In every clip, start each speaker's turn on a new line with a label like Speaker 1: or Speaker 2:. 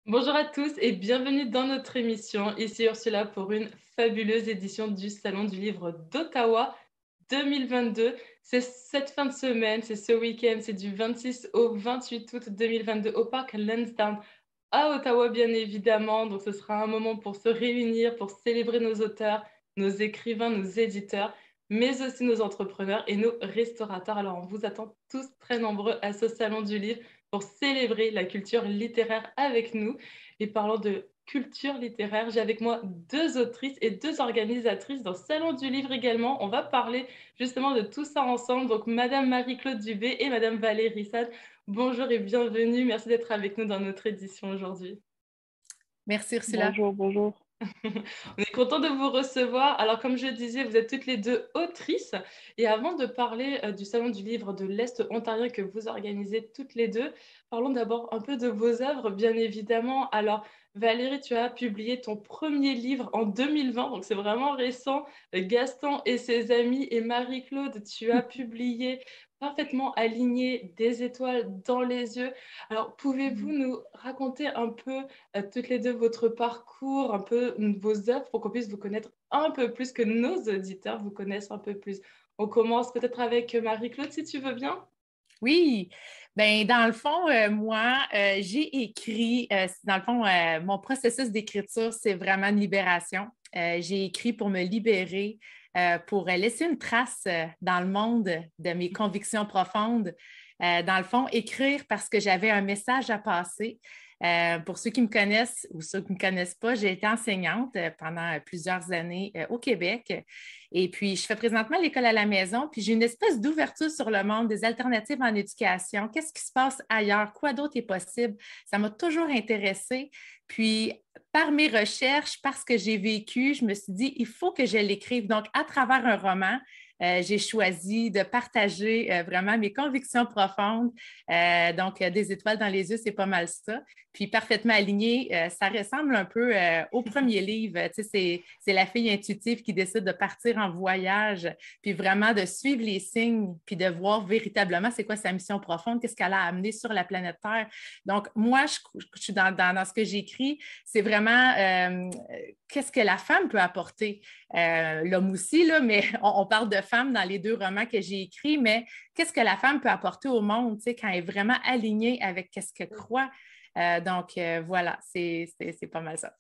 Speaker 1: Bonjour à tous et bienvenue dans notre émission. Ici Ursula pour une fabuleuse édition du Salon du Livre d'Ottawa 2022. C'est cette fin de semaine, c'est ce week-end, c'est du 26 au 28 août 2022 au parc Lansdowne à Ottawa, bien évidemment. Donc, ce sera un moment pour se réunir, pour célébrer nos auteurs, nos écrivains, nos éditeurs, mais aussi nos entrepreneurs et nos restaurateurs. Alors, on vous attend tous très nombreux à ce Salon du Livre pour célébrer la culture littéraire avec nous. Et parlant de culture littéraire, j'ai avec moi deux autrices et deux organisatrices dans Salon du Livre également. On va parler justement de tout ça ensemble. Donc, Madame Marie-Claude Dubé et Madame Valérie Sade, bonjour et bienvenue. Merci d'être avec nous dans notre édition aujourd'hui.
Speaker 2: Merci Ursula.
Speaker 3: Bonjour, bonjour.
Speaker 1: On est content de vous recevoir. Alors, comme je disais, vous êtes toutes les deux autrices. Et avant de parler du Salon du Livre de l'Est ontarien que vous organisez toutes les deux, parlons d'abord un peu de vos œuvres, bien évidemment. Alors, Valérie, tu as publié ton premier livre en 2020, donc c'est vraiment récent. Gaston et ses amis. Et Marie-Claude, tu as publié Parfaitement aligné, des étoiles dans les yeux. Alors, pouvez-vous nous raconter un peu toutes les deux votre parcours, un peu vos œuvres pour qu'on puisse vous connaître un peu plus, que nos auditeurs vous connaissent un peu plus. On commence peut-être avec Marie-Claude, si tu veux bien.
Speaker 2: Oui, ben dans le fond, moi, j'ai écrit, dans le fond, mon processus d'écriture, c'est vraiment une libération. J'ai écrit pour me libérer, pour laisser une trace dans le monde de mes convictions profondes. Dans le fond, écrire parce que j'avais un message à passer. Pour ceux qui me connaissent ou ceux qui ne me connaissent pas, j'ai été enseignante pendant plusieurs années au Québec. Et puis, je fais présentement l'école à la maison, puis j'ai une espèce d'ouverture sur le monde, des alternatives en éducation. Qu'est-ce qui se passe ailleurs? Quoi d'autre est possible? Ça m'a toujours intéressée. Puis, par mes recherches, parce que j'ai vécu, je me suis dit, il faut que je l'écrive. Donc, à travers un roman, j'ai choisi de partager vraiment mes convictions profondes. Donc, des étoiles dans les yeux, c'est pas mal ça. Puis, parfaitement aligné, ça ressemble un peu au premier livre. Tu sais, c'est la fille intuitive qui décide de partir en voyage, puis vraiment de suivre les signes, puis de voir véritablement c'est quoi sa mission profonde, qu'est-ce qu'elle a amené sur la planète Terre. Donc, moi, je suis dans ce que j'écris, c'est vraiment qu'est-ce que la femme peut apporter. L'homme aussi, là, mais on parle de femme dans les deux romans que j'ai écrits, mais qu'est-ce que la femme peut apporter au monde, tu sais, quand elle est vraiment alignée avec qu'est-ce qu'elle croit. Donc, voilà, c'est pas mal ça.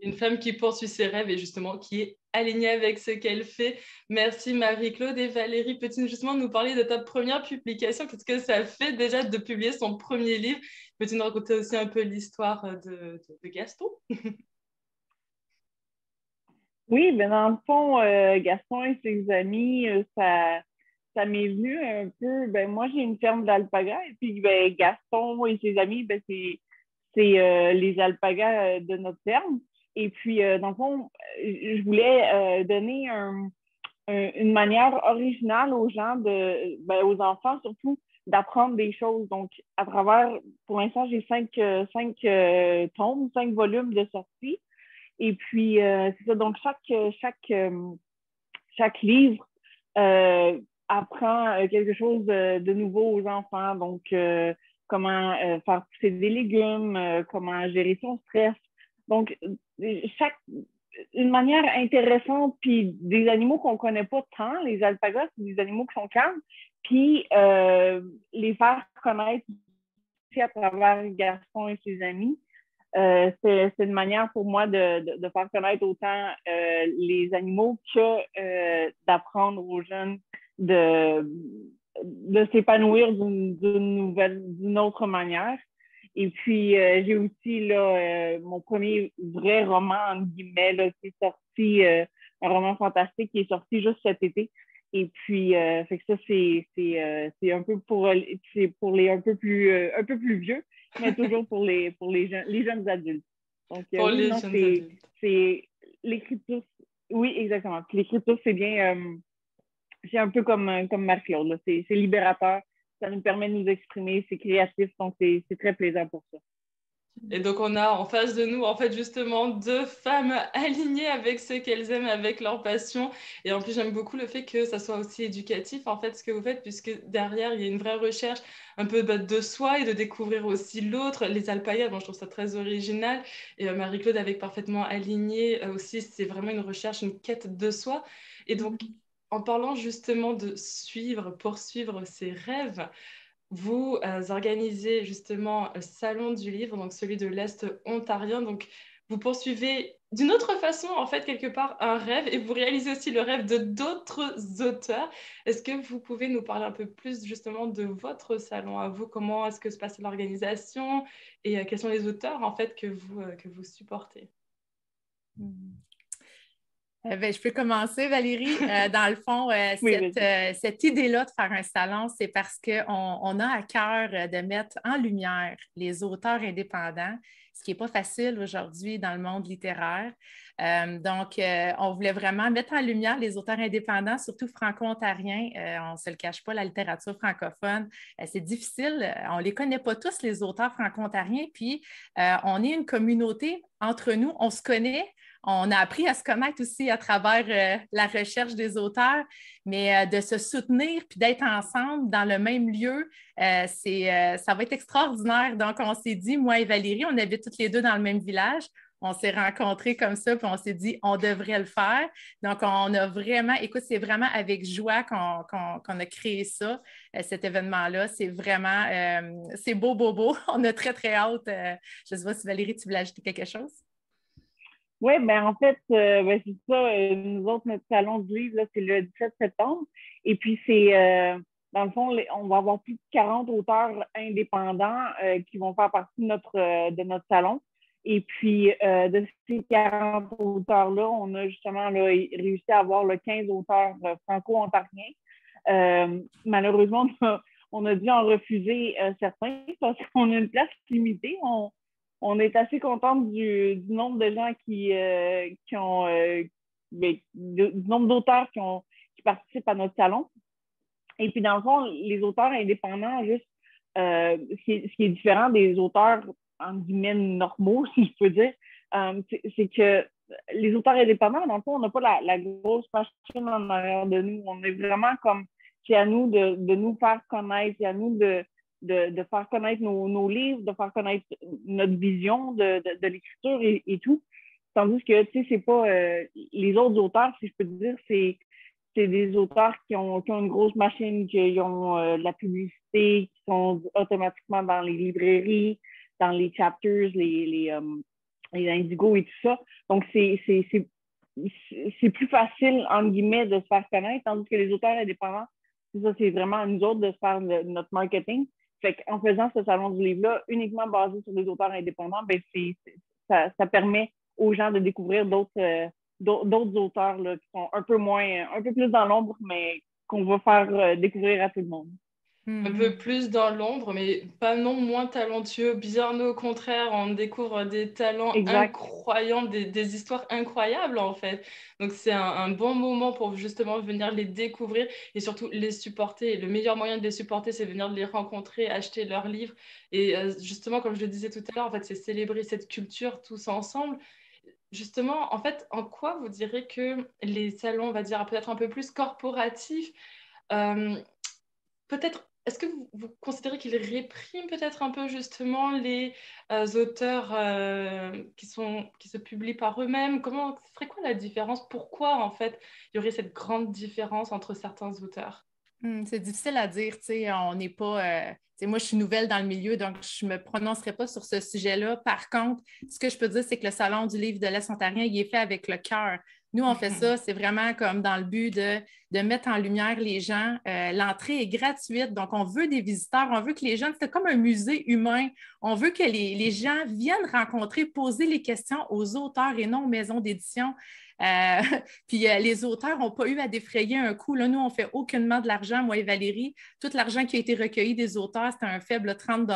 Speaker 1: Une femme qui poursuit ses rêves et justement qui est alignée avec ce qu'elle fait. Merci Marie-Claude. Et Valérie, peux-tu justement nous parler de ta première publication? Qu'est-ce que ça fait déjà de publier son premier livre? Peux-tu nous raconter aussi un peu l'histoire de Gaston?
Speaker 3: Oui, ben dans le fond, Gaston et ses amis, ça m'est venu un peu. Ben moi, j'ai une ferme d'alpagas et puis ben, Gaston et ses amis, ben, c'est les alpagas de notre ferme. Et puis, dans le fond, je voulais donner une manière originale aux gens, ben, aux enfants surtout, d'apprendre des choses. Donc, à travers, pour l'instant, j'ai cinq tomes, 5 volumes de sortie. Et puis, c'est ça. Donc, chaque livre apprend quelque chose de nouveau aux enfants. Donc, comment faire pousser des légumes, comment gérer son stress. Donc, chaque, une manière intéressante, puis des animaux qu'on ne connaît pas tant, les alpagas, c'est des animaux qui sont calmes, puis les faire connaître aussi à travers Gaston et ses amis. C'est une manière pour moi de faire connaître autant les animaux que d'apprendre aux jeunes de s'épanouir d'une autre manière. Et puis, j'ai aussi là, mon premier vrai roman, entre guillemets, là, qui est sorti, un roman fantastique qui est sorti juste cet été. Et puis, fait que ça, c'est un peu c'est pour les un peu plus vieux, mais toujours pour les jeunes adultes. Donc,
Speaker 1: Pour
Speaker 3: oui,
Speaker 1: les
Speaker 3: non,
Speaker 1: jeunes adultes.
Speaker 3: c'est l'écriture. Oui, exactement. Puis l'écriture, c'est bien, c'est un peu comme Marc-Claude. C'est libérateur. Ça nous permet de nous exprimer. C'est créatif. Donc, c'est très plaisant pour ça.
Speaker 1: Et donc, on a en face de nous, en fait, justement, deux femmes alignées avec ce qu'elles aiment, avec leur passion. Et en plus, j'aime beaucoup le fait que ça soit aussi éducatif, en fait, ce que vous faites, puisque derrière, il y a une vraie recherche un peu de soi et de découvrir aussi l'autre. Les alpayas, bon, je trouve ça très original. Et Marie-Claude, avec parfaitement aligné aussi, c'est vraiment une recherche, une quête de soi. Et donc, en parlant justement de suivre, poursuivre ses rêves, vous organisez justement le Salon du Livre, donc celui de l'Est ontarien. Donc, vous poursuivez d'une autre façon, en fait, quelque part, un rêve et vous réalisez aussi le rêve de d'autres auteurs. Est-ce que vous pouvez nous parler un peu plus justement de votre salon à vous? Comment est-ce que se passe l'organisation et quels sont les auteurs, en fait, que vous supportez?
Speaker 2: Ben, je peux commencer, Valérie. Dans le fond,
Speaker 3: Oui,
Speaker 2: cette idée-là de faire un salon, c'est parce qu'on a à cœur de mettre en lumière les auteurs indépendants, ce qui n'est pas facile aujourd'hui dans le monde littéraire. Donc, on voulait vraiment mettre en lumière les auteurs indépendants, surtout franco-ontariens. On ne se le cache pas, la littérature francophone, c'est difficile. On ne les connaît pas tous, les auteurs franco-ontariens. Puis, on est une communauté entre nous, on se connaît. On a appris à se connaître aussi à travers la recherche des auteurs, mais de se soutenir puis d'être ensemble dans le même lieu, ça va être extraordinaire. Donc, on s'est dit, moi et Valérie, on habite toutes les deux dans le même village. On s'est rencontrés comme ça, puis on s'est dit, on devrait le faire. Donc, on a vraiment, écoute, c'est vraiment avec joie qu'on a créé ça, cet événement-là. C'est vraiment, c'est beau, beau, beau. On a très, très hâte. Je ne sais pas si Valérie, tu voulais ajouter quelque chose?
Speaker 3: oui, ben en fait, ben, c'est ça. Nous autres, notre salon du livre, là, c'est le 17 septembre. Et puis, dans le fond, on va avoir plus de 40 auteurs indépendants qui vont faire partie de notre salon. Et puis, de ces 40 auteurs-là, on a justement là, réussi à avoir 15 auteurs franco-ontariens. Malheureusement, on a dû en refuser certains parce qu'on a une place limitée. On est assez contente du nombre de gens qui ont, du nombre d'auteurs qui participent à notre salon. Et puis, dans le fond, les auteurs indépendants, juste, ce qui est différent des auteurs, en guillemets, normaux, si je peux dire, c'est que les auteurs indépendants, dans le fond, on n'a pas la grosse machine en arrière de nous. On est vraiment comme, c'est à nous de nous faire connaître, c'est à nous de faire connaître nos livres, de faire connaître notre vision de l'écriture et tout. Tandis que, tu sais, c'est pas les autres auteurs, si je peux te dire, c'est des auteurs qui ont une grosse machine, qui ont de la publicité, qui sont automatiquement dans les librairies, dans les chapters, les Indigo et tout ça. Donc, c'est plus facile, entre guillemets, de se faire connaître, tandis que les auteurs indépendants, c'est vraiment à nous autres de faire notre marketing. Fait qu'en faisant ce salon du livre-là, uniquement basé sur des auteurs indépendants, ben ça permet aux gens de découvrir d'autres auteurs là, qui sont un peu plus dans l'ombre, mais qu'on va faire découvrir à tout le monde.
Speaker 1: Un peu plus dans l'ombre, mais pas non moins talentueux. Bien au contraire, on découvre des talents incroyables, des histoires incroyables en fait. Donc c'est un bon moment pour justement venir les découvrir et surtout les supporter. Et le meilleur moyen de les supporter, c'est venir les rencontrer, acheter leurs livres. Et justement, comme je le disais tout à l'heure, en fait, c'est célébrer cette culture tous ensemble. Justement, en fait, en quoi vous direz que les salons, on va dire peut-être un peu plus corporatifs, euh, peut-être, est-ce que vous considérez qu'il réprime peut-être un peu justement les auteurs qui se publient par eux-mêmes? Ce serait quoi la différence? Pourquoi en fait il y aurait cette grande différence entre certains auteurs?
Speaker 2: C'est difficile à dire, tu sais, on n'est pas... moi, je suis nouvelle dans le milieu, donc je ne me prononcerai pas sur ce sujet-là. Par contre, ce que je peux dire, c'est que le Salon du livre de l'Est ontarien, il est fait avec le cœur. Nous, on fait ça, c'est vraiment comme dans le but de mettre en lumière les gens. L'entrée est gratuite, donc on veut des visiteurs, on veut que les gens, c'est comme un musée humain. On veut que les gens viennent rencontrer, poser les questions aux auteurs et non aux maisons d'édition. Puis les auteurs n'ont pas eu à défrayer un coût. Là, nous, on ne fait aucunement de l'argent, moi et Valérie. Tout l'argent qui a été recueilli des auteurs, c'était un faible 30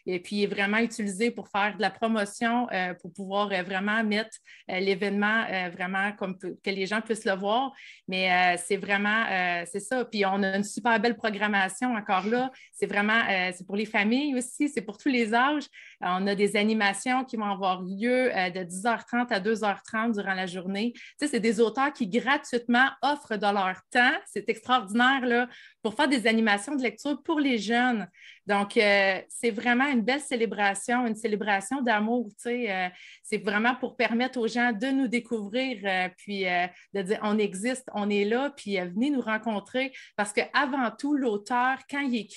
Speaker 2: et puis il est vraiment utilisé pour faire de la promotion, pour pouvoir vraiment mettre l'événement vraiment comme que les gens puissent le voir. Mais c'est vraiment, c'est ça. Puis on a une super belle programmation encore là. C'est vraiment, c'est pour les familles aussi, c'est pour tous les âges. On a des animations qui vont avoir lieu de 10h30 à 2h30 durant la journée. Tu sais, c'est des auteurs qui gratuitement offrent de leur temps. C'est extraordinaire, là, pour faire des animations de lecture pour les jeunes. Donc, c'est vraiment une belle célébration, une célébration d'amour. Tu sais, c'est vraiment pour permettre aux gens de nous découvrir, puis de dire on existe, on est là, puis venez nous rencontrer. Parce qu'avant tout, l'auteur, quand il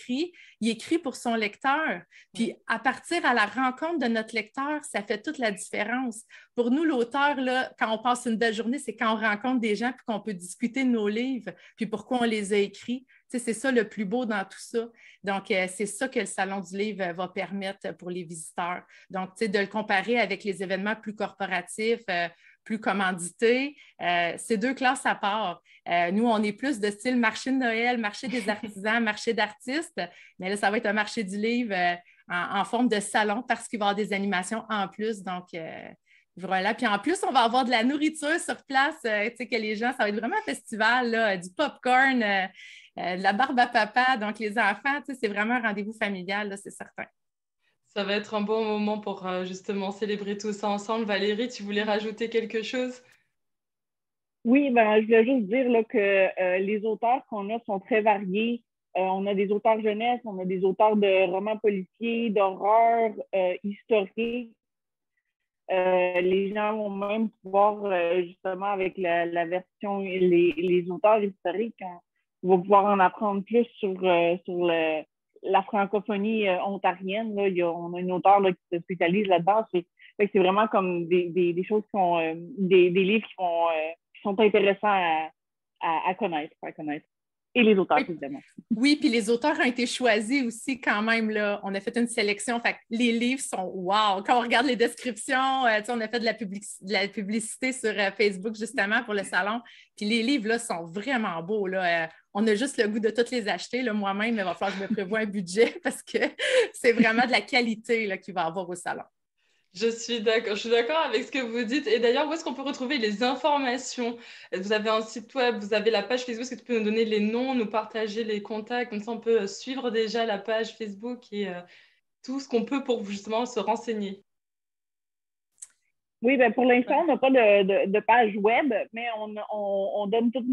Speaker 2: écrit pour son lecteur. Puis à partir à la rencontre de notre lecteur, ça fait toute la différence. Pour nous, l'auteur, là, quand on passe une belle journée, c'est quand on rencontre des gens puis qu'on peut discuter de nos livres, puis pourquoi on les a écrits. Tu sais, c'est ça le plus beau dans tout ça. Donc, c'est ça que le Salon du livre va permettre pour les visiteurs. Donc, tu sais, de le comparer avec les événements plus corporatifs, plus commandités, c'est deux classes à part. Nous, on est plus de style marché de Noël, marché des artisans, marché d'artistes, mais là, ça va être un marché du livre en forme de salon parce qu'il va y avoir des animations en plus. Donc, voilà. Puis en plus, on va avoir de la nourriture sur place, tu sais, que les gens, ça va être vraiment un festival, là, du popcorn, de la barbe à papa. Donc, les enfants, tu sais, c'est vraiment un rendez-vous familial, là, c'est certain.
Speaker 1: Ça va être un bon moment pour justement célébrer tout ça ensemble. Valérie, tu voulais rajouter quelque chose?
Speaker 3: Oui, ben, je voulais juste dire là, que les auteurs qu'on a sont très variés. On a des auteurs jeunesse, on a des auteurs de romans policiers, d'horreur, historiques. Les gens vont même pouvoir, justement, avec la version, les auteurs historiques, on va pouvoir en apprendre plus sur la francophonie ontarienne. Là. On a une auteure là, qui se spécialise là-dedans. C'est vraiment comme des choses qui sont, des livres qui sont intéressants à connaître, à connaître. Et les auteurs,
Speaker 2: Oui.
Speaker 3: évidemment.
Speaker 2: Oui, puis les auteurs ont été choisis aussi quand même. Là. On a fait une sélection. Fait que les livres sont wow. Quand on regarde les descriptions, on a fait de la publicité sur Facebook justement pour le salon. Puis les livres là, sont vraiment beaux. Là. On a juste le goût de tous les acheter. Là. Moi-même, il va falloir que je me prévoie un budget parce que c'est vraiment de la qualité là, qu'il va y avoir au salon.
Speaker 1: Je suis d'accord avec ce que vous dites. Et d'ailleurs, où est-ce qu'on peut retrouver les informations? Vous avez un site web, vous avez la page Facebook. Est-ce que tu peux nous donner les noms, nous partager les contacts? Comme ça, on peut suivre déjà la page Facebook et tout ce qu'on peut pour justement se renseigner.
Speaker 3: Oui, ben pour l'instant, on n'a pas de page web, mais on donne toutes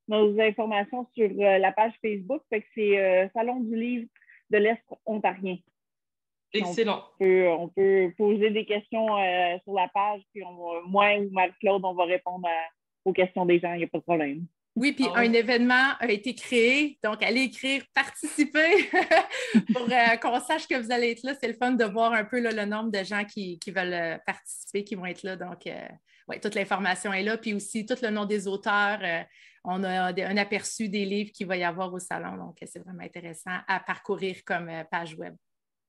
Speaker 3: nos informations sur la page Facebook. Fait que c'est Salon du livre de l'Est ontarien.
Speaker 1: Excellent.
Speaker 3: On peut poser des questions sur la page, puis moi ou Marie-Claude, on va répondre aux questions des gens, il n'y a pas de problème.
Speaker 2: Oui, puis un événement a été créé, donc allez écrire, participer pour qu'on sache que vous allez être là. C'est le fun de voir un peu là, le nombre de gens qui veulent participer, qui vont être là. Donc, oui, toute l'information est là, puis aussi tout le nom des auteurs. On a un aperçu des livres qu'il va y avoir au salon, donc c'est vraiment intéressant à parcourir comme page web.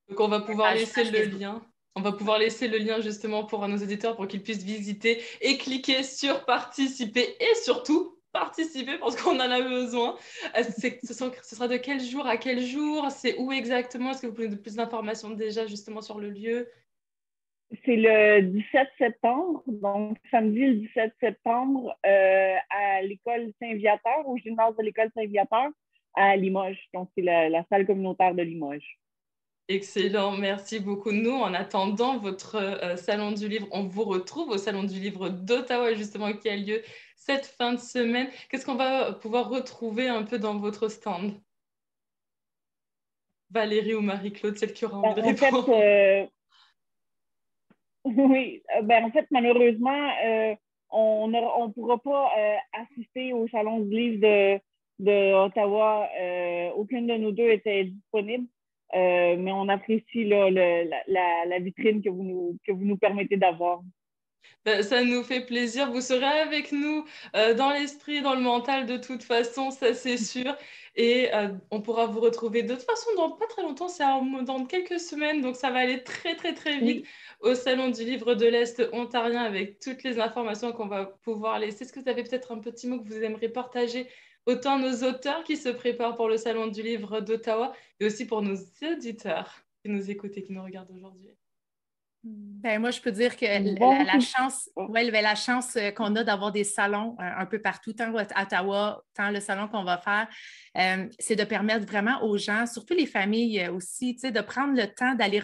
Speaker 1: Donc, on va pouvoir laisser le lien. On va pouvoir laisser le lien justement pour nos auditeurs pour qu'ils puissent visiter et cliquer sur participer et surtout participer parce qu'on en a besoin. Ce sera de quel jour à quel jour? C'est où exactement? Est-ce que vous pouvez nous donner plus d'informations déjà justement sur le lieu?
Speaker 3: C'est le 17 septembre, donc samedi le 17 septembre à l'école Saint-Viateur, au gymnase de l'école Saint-Viateur à Limoges. Donc, c'est la salle communautaire de Limoges.
Speaker 1: Excellent, merci beaucoup. Nous, en attendant votre Salon du Livre, on vous retrouve au Salon du Livre d'Ottawa, justement, qui a lieu cette fin de semaine. Qu'est-ce qu'on va pouvoir retrouver un peu dans votre stand? Valérie ou Marie-Claude, celle qui aura envie de répondre.
Speaker 3: Oui, ben en fait, malheureusement, on ne pourra pas assister au Salon du Livre de Ottawa. Aucune de nous deux était disponible. Mais on apprécie là, la vitrine que vous nous permettez d'avoir.
Speaker 1: Ben, ça nous fait plaisir. Vous serez avec nous dans l'esprit, dans le mental, de toute façon, ça c'est sûr. Et on pourra vous retrouver de toute façon dans pas très longtemps, c'est dans quelques semaines, donc ça va aller très très très vite
Speaker 3: Oui.
Speaker 1: au Salon du Livre de l'Est ontarien avec toutes les informations qu'on va pouvoir laisser. Est-ce que vous avez peut-être un petit mot que vous aimeriez partager autant nos auteurs qui se préparent pour le Salon du Livre d'Ottawa et aussi pour nos auditeurs qui nous écoutent et qui nous regardent aujourd'hui?
Speaker 2: Ben, moi, je peux dire que
Speaker 3: Bon,
Speaker 2: la chance,
Speaker 3: oh,
Speaker 2: ouais, ben, la chance qu'on a d'avoir des salons un peu partout, tant à Ottawa, tant le salon qu'on va faire, c'est de permettre vraiment aux gens, surtout les familles aussi, de prendre le temps d'aller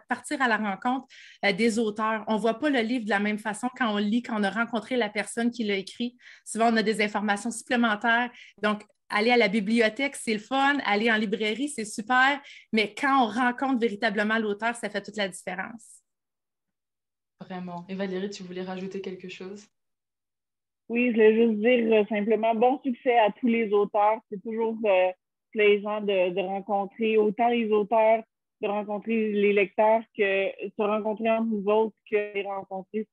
Speaker 2: partir à la rencontre des auteurs. On ne voit pas le livre de la même façon quand on lit, quand on a rencontré la personne qui l'a écrit. Souvent, on a des informations supplémentaires. Donc, aller à la bibliothèque, c'est le fun. Aller en librairie, c'est super. Mais quand on rencontre véritablement l'auteur, ça fait toute la différence.
Speaker 1: Vraiment. Et Valérie, tu voulais rajouter quelque chose?
Speaker 3: oui, je voulais juste dire simplement bon succès à tous les auteurs. C'est toujours plaisant de rencontrer autant les auteurs, de rencontrer les lecteurs, que se rencontrer entre nous autres, que de rencontrer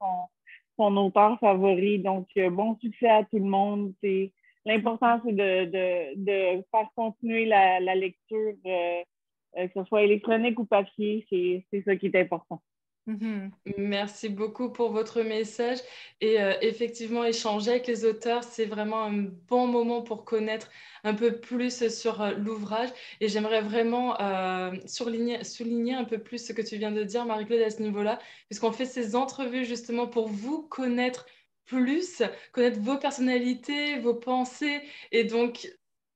Speaker 3: son auteur favori. Donc, bon succès à tout le monde. L'important, c'est de faire continuer la lecture, que ce soit électronique ou papier. C'est ça qui est important.
Speaker 2: Mm-hmm.
Speaker 1: Merci beaucoup pour votre message. Et effectivement, échanger avec les auteurs, c'est vraiment un bon moment pour connaître un peu plus sur l'ouvrage. Et j'aimerais vraiment souligner un peu plus ce que tu viens de dire, Marie-Claude, à ce niveau-là, puisqu'on fait ces entrevues justement pour vous connaître plus, connaître vos personnalités, vos pensées. Et donc,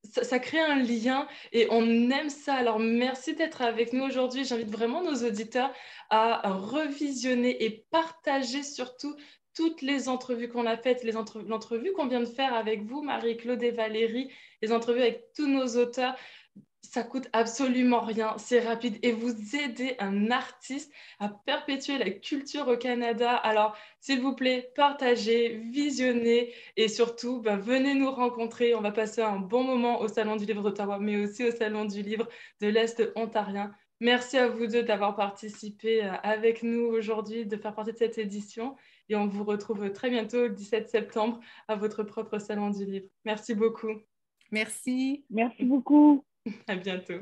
Speaker 1: ça crée un lien et on aime ça. Alors, merci d'être avec nous aujourd'hui. J'invite vraiment nos auditeurs à revisionner et partager surtout toutes les entrevues qu'on a faites, l'entrevue qu'on vient de faire avec vous, Marie-Claude et Valérie, les entrevues avec tous nos auteurs. Ça coûte absolument rien, c'est rapide et vous aidez un artiste à perpétuer la culture au Canada. Alors, s'il vous plaît, partagez, visionnez et surtout, venez nous rencontrer. On va passer un bon moment au Salon du Livre d'Ottawa, mais aussi au Salon du Livre de l'Est ontarien. Merci à vous deux d'avoir participé avec nous aujourd'hui, de faire partie de cette édition. Et on vous retrouve très bientôt, le 17 septembre, à votre propre Salon du Livre. Merci beaucoup.
Speaker 2: Merci.
Speaker 3: Merci beaucoup.
Speaker 1: À bientôt.